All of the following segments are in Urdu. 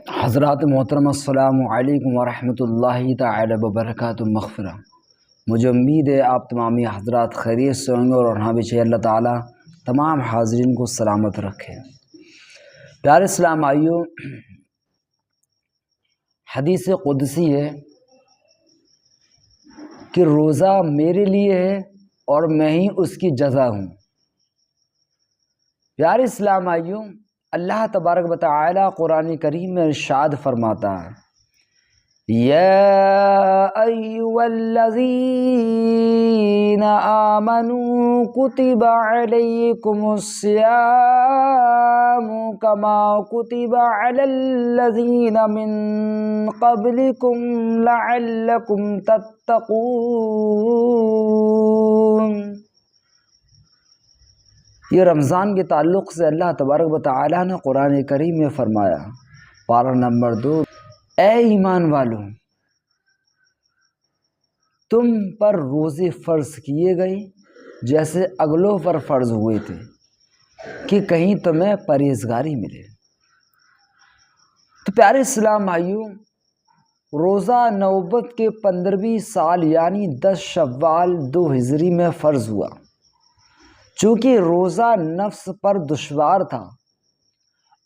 حضرات محترم السلام علیکم ورحمۃ اللہ تعالی وبرکاتہ مغفرہ۔ مجھے امید ہے آپ تمامی حضرات خیریت سے ہوں گے اور ہاں بھی چاہیے اللہ تعالیٰ تمام حاضرین کو سلامت رکھے۔ پیارے اسلام آئیو، حدیث قدسی ہے کہ روزہ میرے لیے ہے اور میں ہی اس کی جزا ہوں۔ پیارے اسلام آئیو، اللہ تبارک و تعالی قرآن کریم میں ارشاد فرماتا ہے، یا ایھا الذین آمنوا کتب علیکم الصیام کما کتب علی الذین من قبلکم لعلکم تتقون۔ یہ رمضان کے تعلق سے اللہ تبارک و تعالیٰ نے قرآن کریم میں فرمایا، پارہ نمبر 2، اے ایمان والو، تم پر روزے فرض کیے گئے جیسے اگلوں پر فرض ہوئے تھے کہ کہیں تمہیں پرہیزگاری ملے۔ تو پیارے اسلام بھائیو، روزہ نوبت کے 15ویں سال یعنی 10 شوال 2 ہجری میں فرض ہوا۔ چونکہ روزہ نفس پر دشوار تھا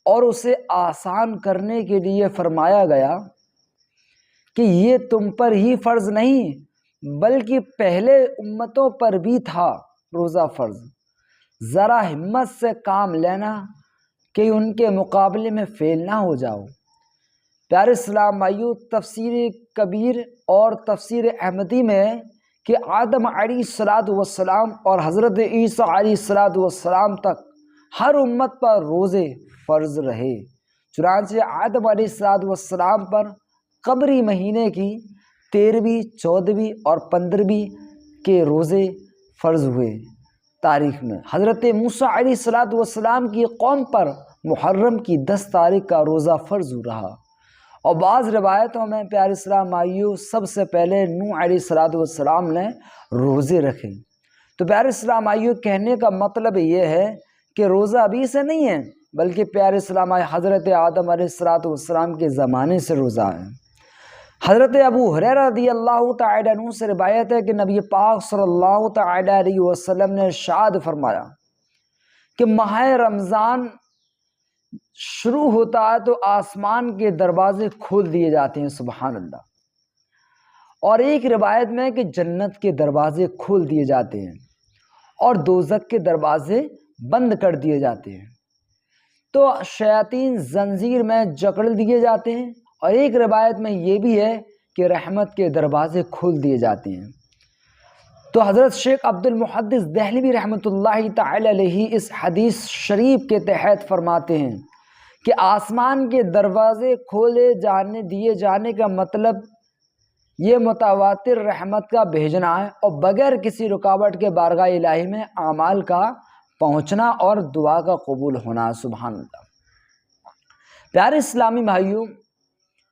اور اسے آسان کرنے کے لیے فرمایا گیا کہ یہ تم پر ہی فرض نہیں بلکہ پہلے امتوں پر بھی تھا روزہ فرض، ذرا ہمت سے کام لینا کہ ان کے مقابلے میں فیل نہ ہو جاؤ۔ پیارے اسلام بھائیو، تفسیر کبیر اور تفسیر احمدی میں کہ آدم علیہ السلام اور حضرت عیسیٰ علیہ السلام تک ہر امت پر روزے فرض رہے۔ چنانچہ آدم علیہ السلام پر قمری مہینے کی 13ویں، 14ویں اور 15ویں کے روزے فرض ہوئے تاریخ میں۔ حضرت موسیٰ علیہ السلام کی قوم پر محرم کی 10 تاریخ کا روزہ فرض رہا، اور بعض روایتوں میں پیارے اسلام بھائیو سب سے پہلے نوح علیہ السلام نے روزے رکھے۔ تو پیارے اسلام بھائیو، کہنے کا مطلب یہ ہے کہ روزہ ابھی سے نہیں ہے بلکہ پیارے اسلام بھائی حضرت آدم علیہ السلام کے زمانے سے روزہ ہے۔ حضرت ابو ہریرہ رضی اللہ تعالی عنہ سے روایت ہے کہ نبی پاک صلی اللہ تعالی علیہ وسلم نے ارشاد فرمایا کہ ماہ رمضان شروع ہوتا ہے تو آسمان کے دروازے کھول دیے جاتے ہیں، سبحان اللہ، اور ایک روایت میں کہ جنت کے دروازے کھول دیے جاتے ہیں اور دوزخ کے دروازے بند کر دیے جاتے ہیں۔ تو شیاطین زنجیر میں جکڑ دیے جاتے ہیں، اور ایک روایت میں یہ بھی ہے کہ رحمت کے دروازے کھول دیے جاتے ہیں۔ تو حضرت شیخ عبد المحدث دہلوی رحمۃ اللہ تعالی علیہ اس حدیث شریف کے تحت فرماتے ہیں کہ آسمان کے دروازے کھولے دیے جانے کا مطلب یہ متواتر رحمت کا بھیجنا ہے اور بغیر کسی رکاوٹ کے بارگاہ الہی میں اعمال کا پہنچنا اور دعا کا قبول ہونا، سبحان اللہ۔ پیارے اسلامی بھائیوں،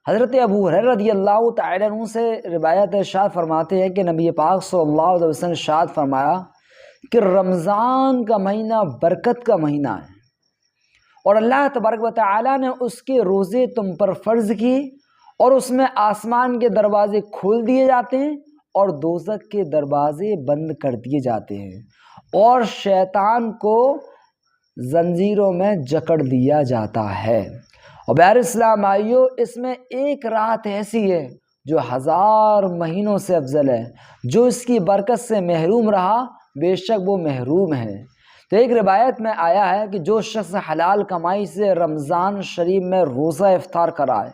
حضرت ابو ہریرہ رضی اللہ تعالی عنہ سے روایت ارشاد فرماتے ہیں کہ نبی پاک صلی اللہ علیہ وسلم نے ارشاد فرمایا کہ رمضان کا مہینہ برکت کا مہینہ ہے، اور اللہ تبارک و تعالی نے اس کے روزے تم پر فرض کی، اور اس میں آسمان کے دروازے کھول دیے جاتے ہیں اور دوزخ کے دروازے بند کر دیے جاتے ہیں اور شیطان کو زنجیروں میں جکڑ دیا جاتا ہے۔ اور پیارے اسلام بھائیو، اس میں ایک رات ایسی ہے جو 1000 مہینوں سے افضل ہے، جو اس کی برکت سے محروم رہا بے شک وہ محروم ہے۔ تو ایک روایت میں آیا ہے کہ جو شخص حلال کمائی سے رمضان شریف میں روزہ افطار کرائے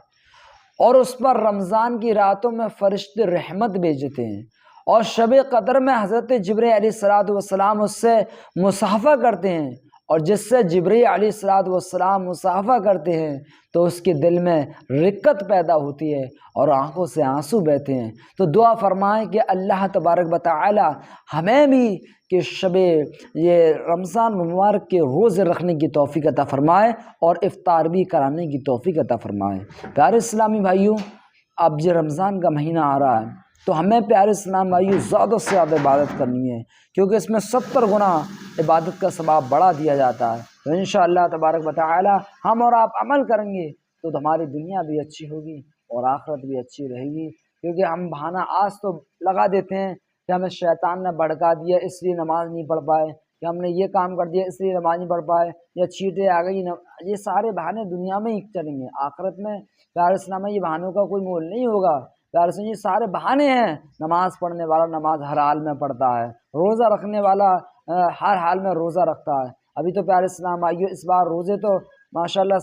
اور اس پر رمضان کی راتوں میں فرشتے رحمت بھیجتے ہیں اور شب قدر میں حضرت جبرائیل علیہ السلام اس سے مصافحہ کرتے ہیں، اور جس سے جبرائیل علیہ السلام مصافحہ کرتے ہیں تو اس کے دل میں رقت پیدا ہوتی ہے اور آنکھوں سے آنسو بہتے ہیں۔ تو دعا فرمائیں کہ اللہ تبارک و تعالی ہمیں بھی کہ یہ رمضان مبارک کے روزے رکھنے کی توفیق عطا فرمائے اور افطار بھی کرانے کی توفیق عطا فرمائے۔ پیارے اسلامی بھائیوں، اب یہ رمضان کا مہینہ آ رہا ہے تو ہمیں پیارے اسلام بھائیو زیادہ سے زیادہ عبادت کرنی ہے، کیونکہ اس میں 70 گنا عبادت کا ثواب بڑھا دیا جاتا ہے۔ تو انشاءاللہ تبارک و تعالی ہم اور آپ عمل کریں گے تو ہماری دنیا بھی اچھی ہوگی اور آخرت بھی اچھی رہے گی، کیونکہ ہم بہانہ آج تو لگا دیتے ہیں کہ ہمیں شیطان نے بھڑکا دیا اس لیے نماز نہیں پڑھ پائے، کہ ہم نے یہ کام کر دیا اس لیے نماز نہیں پڑھ پائے، یا چھینٹیں آ گئی، یہ سارے بہانے دنیا میں ہی چلیں گے، آخرت میں پیارے اسلام میں یہ بہانوں کا کوئی مول نہیں ہوگا۔ پیارے اسلام یہ سارے بہانے ہیں۔ نماز پڑھنے والا نماز ہر حال میں پڑھتا ہے، روزہ رکھنے والا ہر حال میں روزہ رکھتا ہے۔ ابھی تو پیارے اسلام آئیو اس بار روزے تو ماشاءاللہ